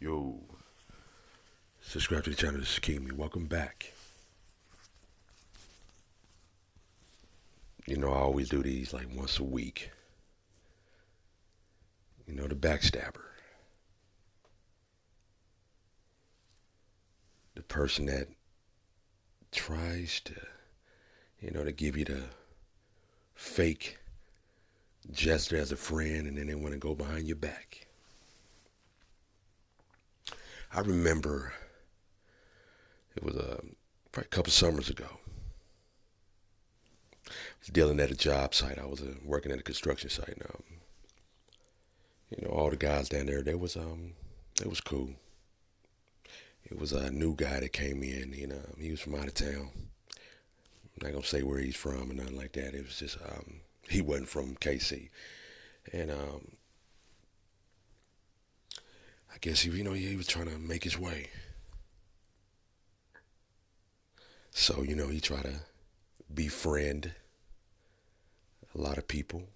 Yo, subscribe to the channel. This is Kimi. Welcome back. I always do these like once a week. The backstabber, the person that tries to give you the fake gesture as a friend, and then they want to go behind your back. I remember it was probably a couple summers ago. I was dealing at a job site. I was working at a construction site. And, all the guys down there, they was cool. It was a new guy that came in. He was from out of town. I'm not gonna say where he's from or nothing like that. It was just he wasn't from KC, and I guess he was trying to make his way. So he tried to befriend a lot of people.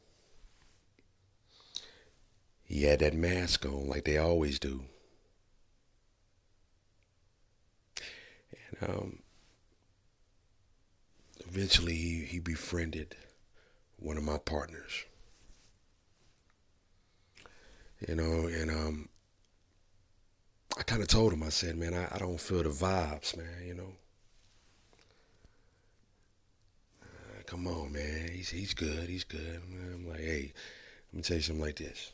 He had that mask on like they always do, and eventually he befriended one of my partners. And I kind of told him, I said, man, I don't feel the vibes, man. Come on, man, he's good, he's good. I'm like, hey, let me tell you something like this.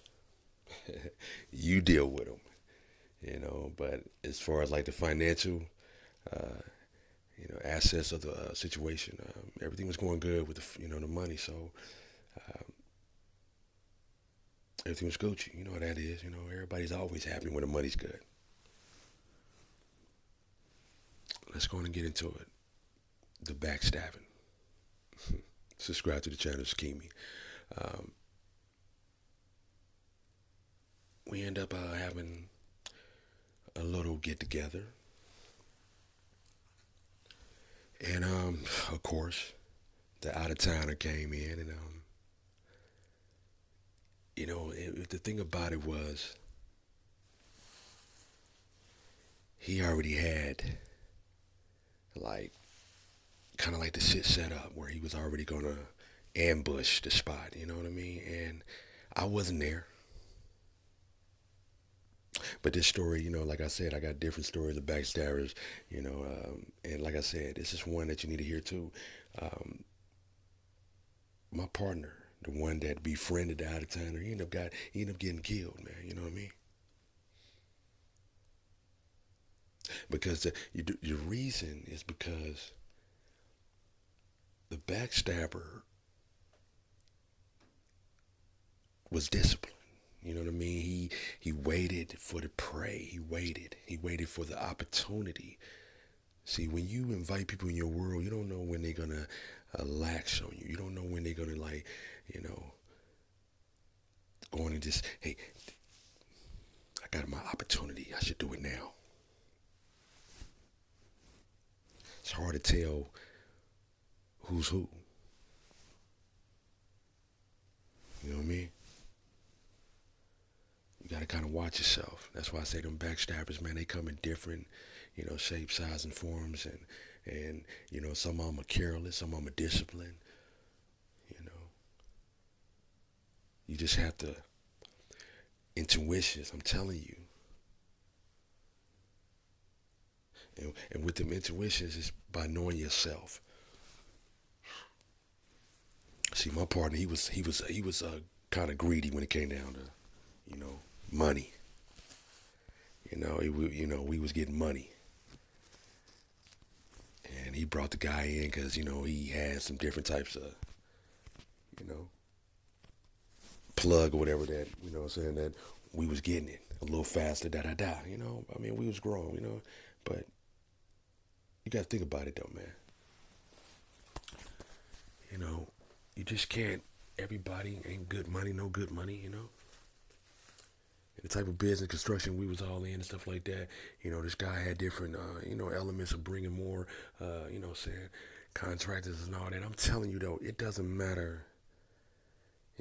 You deal with him, But as far as like the financial, uh, assets of the situation, everything was going good with the money. So everything was Gucci. You know how that is. Everybody's always happy when the money's good. Let's go on and get into it. The backstabbing. Subscribe to the channel, Scheming. Um, we end up having a little get together, and of course, the out of towner came in, and the thing about it was he already had like kind of like the shit set up where he was already gonna ambush the spot. You know what I mean? And I wasn't there. But this story, like I said, I got different stories of backstabbers, and like I said, this is one that you need to hear too. Um, my partner, the one that befriended the out of towner, he ended up getting killed, man. You know what I mean? Because the reason is because the backstabber was disciplined. You know what I mean? He waited for the prey. He waited. He waited for the opportunity. See, when you invite people in your world, you don't know when they're gonna lax on you. You don't know when they're gonna you know, going and just, hey, I got my opportunity. I should do it now. It's hard to tell who's who. You know what I mean? You gotta kind of watch yourself. That's why I say them backstabbers, man, they come in different, shapes, size, and forms, and some of them are careless, some of them are disciplined. You know, you just have to intuitions. I'm telling you, and with them intuitions, it's by knowing yourself. See, my partner, he was kind of greedy when it came down to, money. We was getting money, and he brought the guy in because he had some different types of you know plug or whatever that what I'm saying, that we was getting it a little faster. Da da da. I mean, we was grown. But you got to think about it though, man. You know, you just can't. Everybody ain't good money, no good money. And the type of business construction we was all in and stuff like that. This guy had different, elements of bringing more, saying contractors and all that. I'm telling you though, it doesn't matter,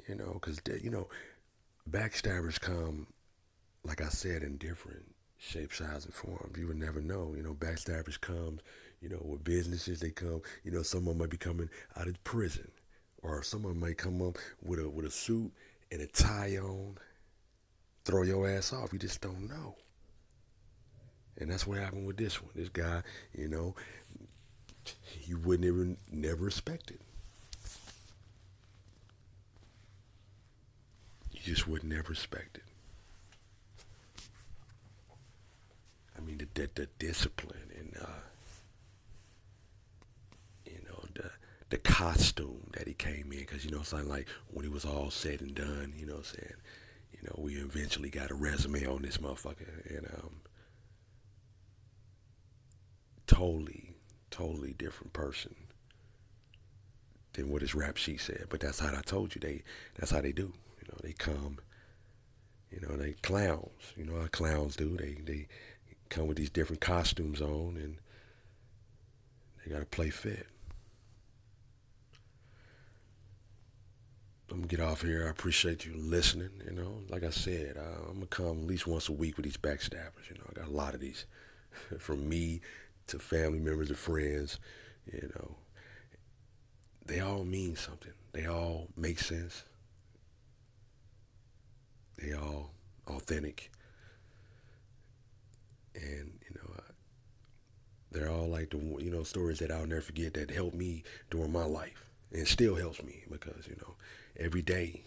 because backstabbers come, like I said, in different shape, size, and forms. You would never know. Backstabbers come, with businesses they come. Someone might be coming out of prison, or someone might come up with a suit and a tie on, throw your ass off. You just don't know. And that's what happened with this one. This guy, you know, you would never expect it. You just would never expect it. I mean, the discipline and the costume that he came in, because something like when he was all said and done, saying, we eventually got a resume on this motherfucker, and totally different person than what his rap sheet said. But that's how I told you that's how they do. They come, they clowns. You know how clowns do. They come with these different costumes on, and they gotta play fit. I'm gonna get off here. I appreciate you listening. Like I said, I'm gonna come at least once a week with these backstabbers. I got a lot of these, from me to family members and friends. You know, they all mean something. They all make sense. They all authentic, and they're all like the stories that I'll never forget that helped me during my life, and still helps me because every day,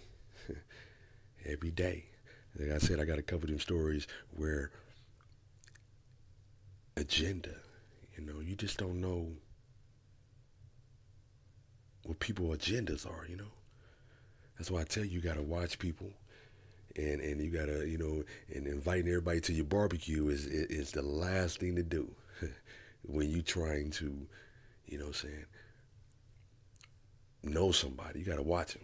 every day. Like I said, I got a couple of them stories where agenda, you just don't know what people's agendas are. That's why I tell you, you gotta watch people, and you gotta and inviting everybody to your barbecue is the last thing to do when you trying to saying know somebody. You gotta watch them.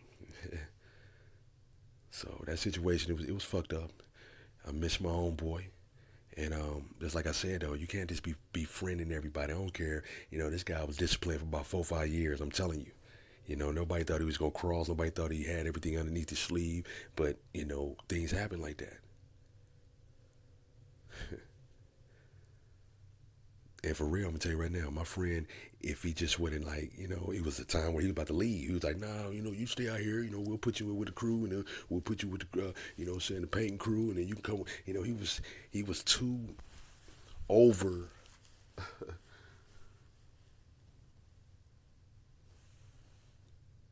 So that situation, it was fucked up. I miss my own boy. And just like I said though, you can't just be befriending everybody. I don't care. This guy was disciplined for about 4 or 5 years. I'm telling you. Nobody thought he was gonna cross. Nobody thought he had everything underneath his sleeve. But things happen like that. And for real, I'm gonna tell you right now, my friend, if he just wouldn't it was a time where he was about to leave. He was like, nah, you stay out here. We'll put you with the crew, and we'll put you with the, saying the painting crew, and then you can come. He was too over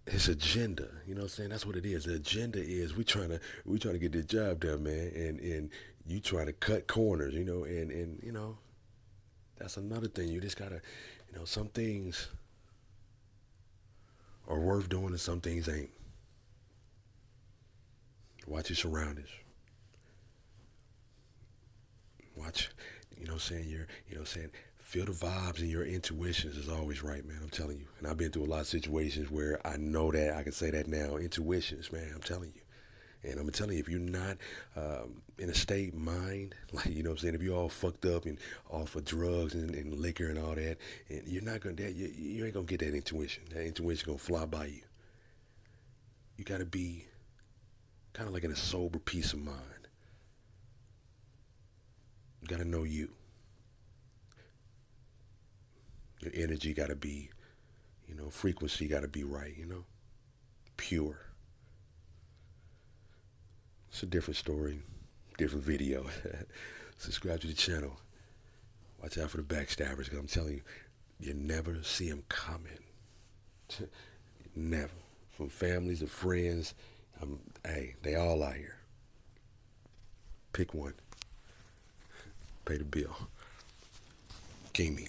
his agenda. That's what it is. The agenda is we trying to get this job done, man, and you trying to cut corners, and that's another thing. You just gotta, some things are worth doing and some things ain't. Watch your surroundings. Watch, saying feel the vibes, and your intuitions is always right, man. I'm telling you. And I've been through a lot of situations where I know that I can say that now. Intuitions, man. I'm telling you. And I'm telling you, if you're not in a state of mind, like, if you're all fucked up and off of drugs and liquor and all that, and you're not going to, you ain't going to get that intuition. That intuition going to fly by you. You got to be kind of like in a sober peace of mind. You got to know you. Your energy got to be, frequency got to be right, pure. It's a different story, different video. Subscribe to the channel. Watch out for the backstabbers, because I'm telling you, you never see them coming. Never. From families to friends, hey, they all out here. Pick one. Pay the bill. King me.